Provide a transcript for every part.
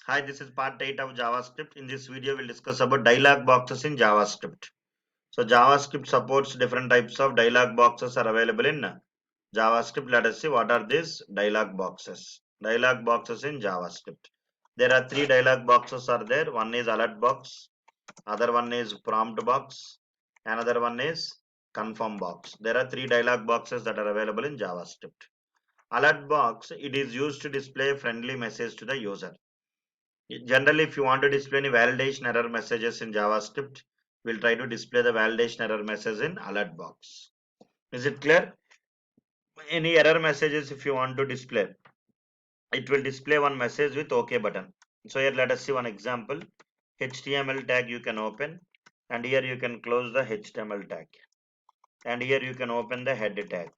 Hi, this is part 8 of JavaScript. In this video, we'll discuss about dialog boxes in JavaScript. So JavaScript supports different types of dialog boxes are available in JavaScript. Let us see what are these dialog boxes. Dialog boxes in JavaScript. There are three dialog boxes are there. One is alert box, other one is prompt box, another one is confirm box. There are three dialog boxes that are available in JavaScript. Alert box, it is used to display a friendly message to the user. Generally, if you want to display any validation error messages in JavaScript, we'll try to display the validation error message in alert box. Is it clear? Any error messages if you want to display, it will display one message with OK button. So here let us see one example. HTML tag you can open, and here you can close the HTML tag, and here you can open the head tag,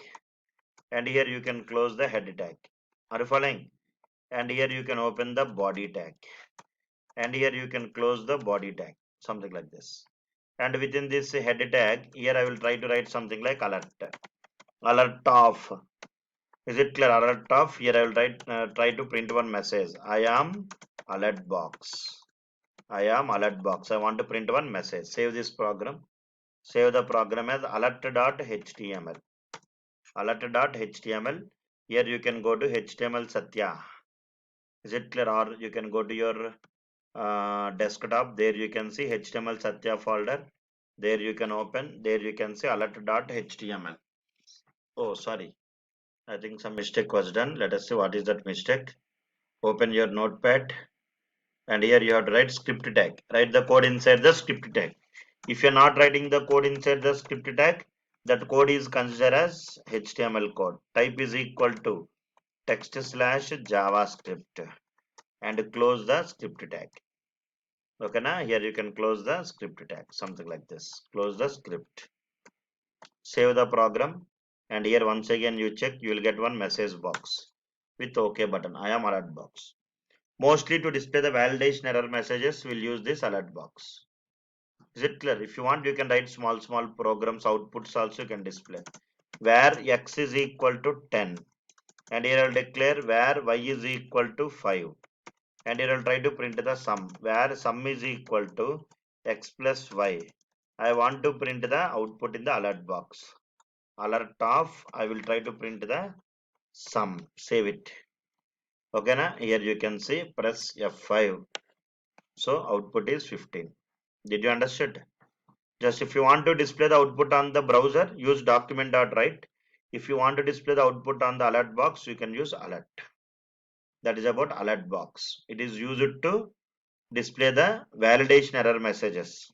and here you can close the head tag. Are you following? And here you can open the body tag, and here you can close the body tag, something like this. And within this head tag, here I will try to write something like alert off. Is it clear? Alert off. Here I will try to print one message. I am alert box. I am alert box. I want to print one message. Save this program. Save the program as alert.html. Alert.html. Here you can go to HTML Satya. Is it clear? Or you can go to your desktop. There you can see HTML Satya folder. There you can open. There you can see alert.html. Oh, sorry. I think some mistake was done. Let us see what is that mistake. Open your notepad, and here you have to write script tag. Write the code inside the script tag. If you're not writing the code inside the script tag, that code is considered as HTML code. Type is equal to text/JavaScript and close the script tag. Okay, now here you can close the script tag, something like this. Close the script. Save the program, and here once again you check, you will get one message box with OK button. I am alert box. Mostly to display the validation error messages, we'll use this alert box. Is it clear? If you want, you can write small programs, outputs also you can display. Where x is equal to 10, and here I'll declare where y is equal to 5, and here I'll try to print the sum, where sum is equal to x plus y. I want to print the output in the alert box. Alert off, I will try to print the sum. Save it. Okay, na? Here you can see, press F5. So output is 15. Did you understand? Just if you want to display the output on the browser, use document.write. If you want to display the output on the alert box, you can use alert. That is about alert box. It is used to display the validation error messages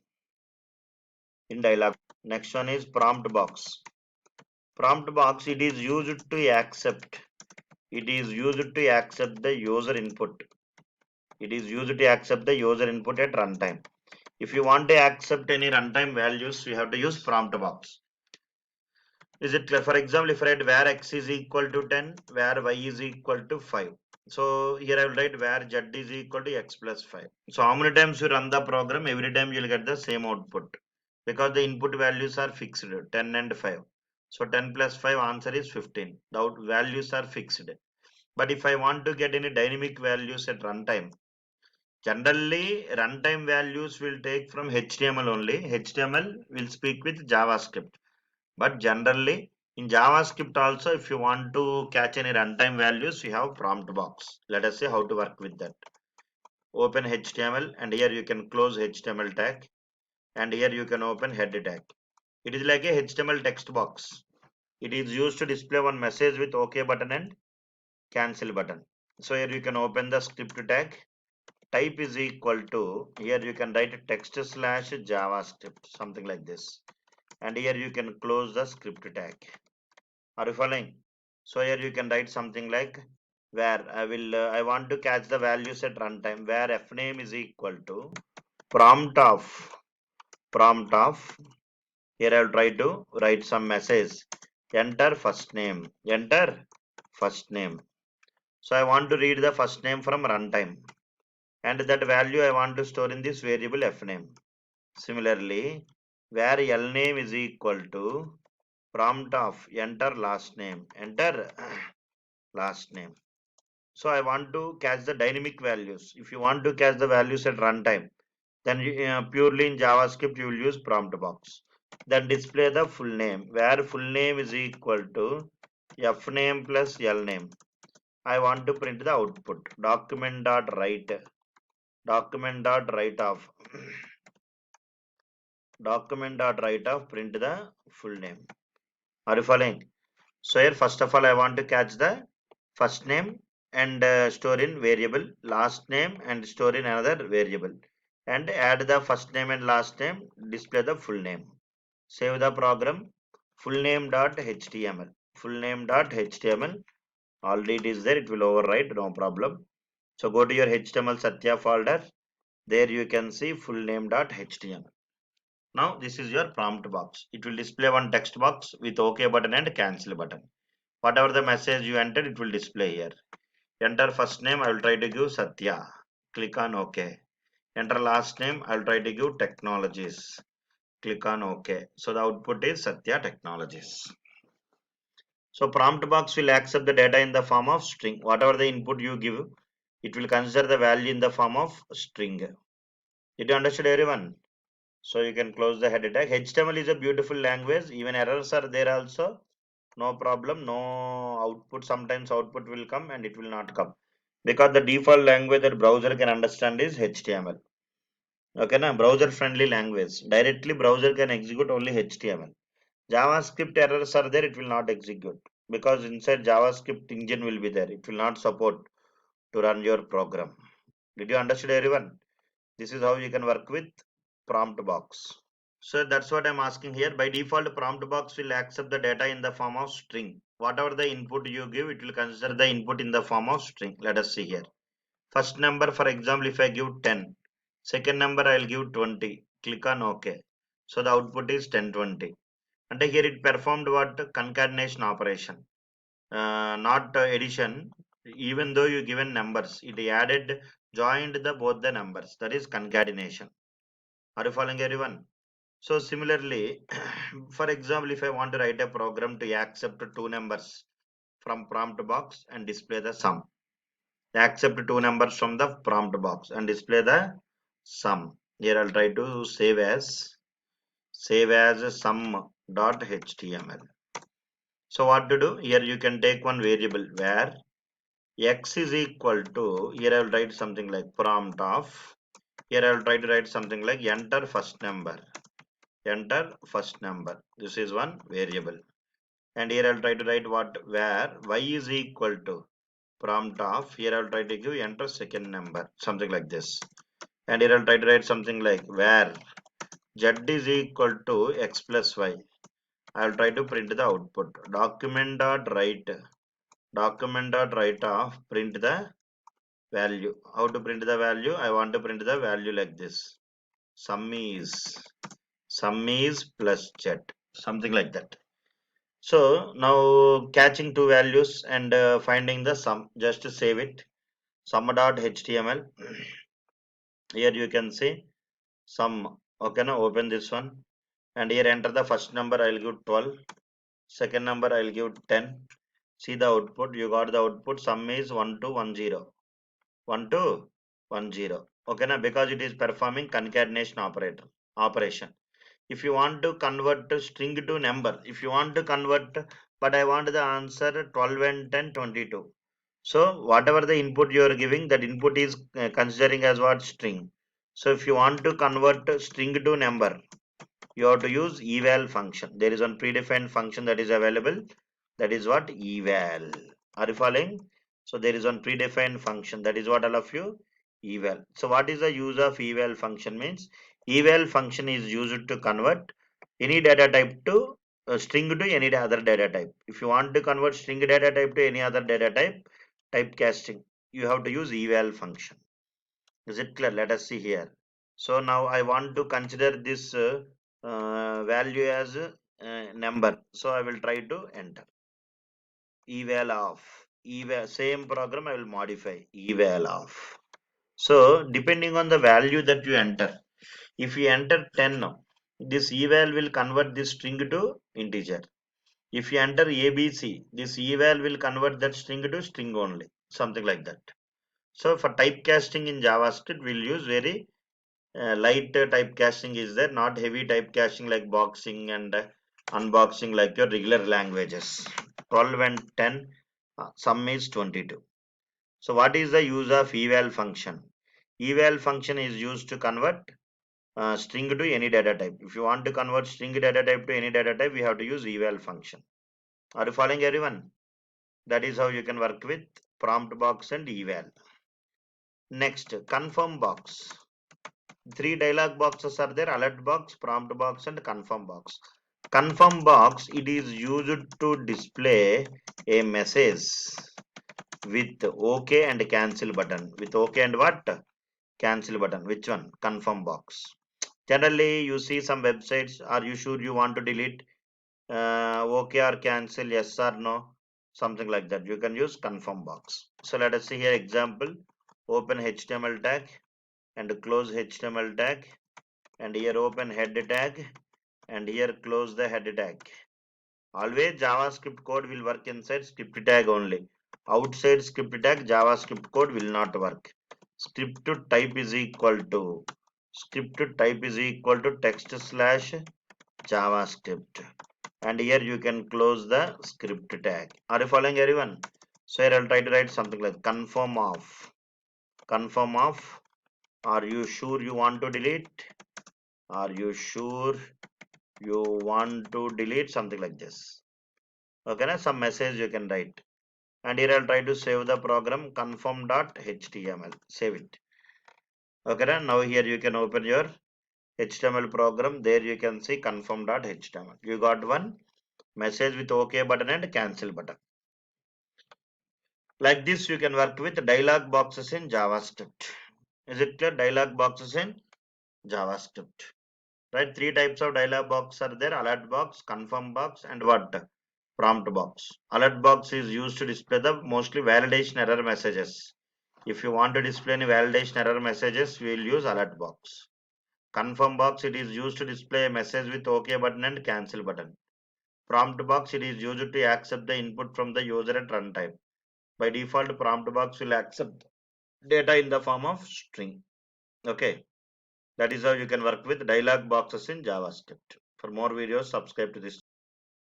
in dialog. Next one is prompt box. Prompt box, it is used to accept. It is used to accept the user input. It is used to accept the user input at runtime. If you want to accept any runtime values, you have to use prompt box. Is it clear? For example, if I write where x is equal to 10, where y is equal to 5. So here I will write where z is equal to x plus 5. So how many times you run the program, every time you will get the same output. Because the input values are fixed, 10 and 5. So 10 plus 5 answer is 15. The values are fixed. But if I want to get any dynamic values at runtime, generally runtime values will take from HTML only. HTML will speak with JavaScript. But generally in JavaScript also, if you want to catch any runtime values, you have prompt box. Let us see how to work with that. Open HTML, and here you can close HTML tag, and here you can open head tag. It is like a HTML text box. It is used to display one message with OK button and cancel button. So here you can open the script tag. Type is equal to, here you can write text/JavaScript, something like this. And here you can close the script tag. Are you following? So here you can write something like where I want to catch the values at runtime, where fname is equal to prompt of. Here I will try to write some message. Enter first name. Enter first name. So I want to read the first name from runtime, and that value I want to store in this variable fname. Similarly, where lname is equal to prompt of enter last name. Enter last name. So I want to catch the dynamic values. If you want to catch the values at runtime, then purely in JavaScript you will use prompt box. Then display the full name, where full name is equal to f name plus l name. I want to print the output. Document.write of document.write of print the full name. Are you following? So here first of all I want to catch the first name and store in variable, last name and store in another variable, and add the first name and last name, display the full name. Save the program. Full name.html. Full name.html. Already it is there, it will overwrite, no problem. So go to your HTML Satya folder. There you can see full name.html. Now this is your prompt box. It will display one text box with OK button and cancel button. Whatever the message you entered, it will display here. Enter first name, I will try to give Satya. Click on OK. Enter last name, I will try to give Technologies. Click on OK. So the output is Satya Technologies. So prompt box will accept the data in the form of string. Whatever the input you give, it will consider the value in the form of string. Did you understand, everyone? So you can close the header tag. HTML is a beautiful language. Even errors are there also. No problem. No output. Sometimes output will come and it will not come. Because the default language that browser can understand is HTML. Okay, na? Browser friendly language. Directly browser can execute only HTML. JavaScript errors are there, it will not execute because inside JavaScript engine will be there. It will not support to run your program. Did you understand, everyone? This is how you can work with prompt box. So that's what I'm asking here. By default, prompt box will accept the data in the form of string. Whatever the input you give, it will consider the input in the form of string. Let us see here. First number, for example, if I give 10, second number I'll give 20. Click on OK. So the output is 1020. And here it performed what? Concatenation operation, not addition. Even though you given numbers, it added, joined the both the numbers. That is concatenation. Are you following, everyone? So similarly, for example, if I want to write a program to accept two numbers from prompt box and display the sum, accept two numbers from the prompt box and display the sum. Here I'll try to save as sum.html. So what to do? Here you can take one variable where x is equal to, here I will write something like prompt of, here I will try to write something like enter first number. Enter first number. This is one variable. And here I'll try to write what, where y is equal to prompt of, here I'll try to give enter second number, something like this. And here I'll try to write something like where z is equal to x plus y. I'll try to print the output. Document.write of print the value. How to print the value? I want to print the value like this. Sum is plus z, something like that. So now catching two values and finding the sum. Just to save it. Sum.html. Here you can see sum. Okay, now open this one. And here enter the first number. I'll give 12. Second number I'll give 10. See the output. You got the output. Sum is 1210. 1210. Okay, now because it is performing concatenation operation. If you want to convert string to number, if you want to convert, but I want the answer 12 and 10 22. So whatever the input you are giving, that input is considering as what? String. So if you want to convert string to number, you have to use eval function. There is one predefined function that is available. That is what? Eval. Are you following? So there is one predefined function. That is what, all of you? Eval. So what is the use of eval function? Means eval function is used to convert any data type to string to any other data type. If you want to convert string data type to any other data type, typecasting, you have to use eval function. Is it clear? Let us see here. So now I want to consider this value as number. So I will try to enter eval of eval, same program I will modify eval of. So depending on the value that you enter, if you enter 10 now, this eval will convert this string to integer. If you enter ABC, this eval will convert that string to string only. something like that. So for typecasting in JavaScript, we'll use very light typecasting is there, not heavy typecasting like boxing and unboxing like your regular languages. 12 and 10, sum is 22. So what is the use of eval function? Eval function is used to convert string to any data type. If you want to convert string data type to any data type, we have to use eval function. Are you following, everyone? That is how you can work with prompt box and eval. Next, confirm box. Three dialog boxes are there: alert box, prompt box, and confirm box. Confirm box, it is used to display a message with OK and cancel button. With OK and what? Cancel button. Which one? Confirm box. Generally, you see some websites, are you sure you want to delete? OK or cancel, yes or no, something like that. You can use confirm box. So let us see here example. Open HTML tag and close HTML tag, and here open head tag and here close the head tag. Always JavaScript code will work inside script tag only. Outside script tag, JavaScript code will not work. Script type is equal to text slash JavaScript, and here you can close the script tag. Are you following, everyone? So here I'll try to write something like confirm of. Are you sure you want to delete? Are you sure you want to delete? Something like this. Okay, now some message you can write. And here I'll try to save the program confirm.html. Save it. Okay, now here you can open your HTML program. There you can see confirm.html. You got one message with OK button and cancel button. Like this, you can work with dialog boxes in JavaScript. Is it clear? Dialog boxes in JavaScript. Right? Three types of dialog box are there: alert box, confirm box, and what? Prompt box. Alert box is used to display the mostly validation error messages. If you want to display any validation error messages, we will use alert box. Confirm box, it is used to display a message with OK button and cancel button. Prompt box, it is used to accept the input from the user at runtime. By default, prompt box will accept data in the form of string. Okay, that is how you can work with dialog boxes in JavaScript. For more videos, subscribe to this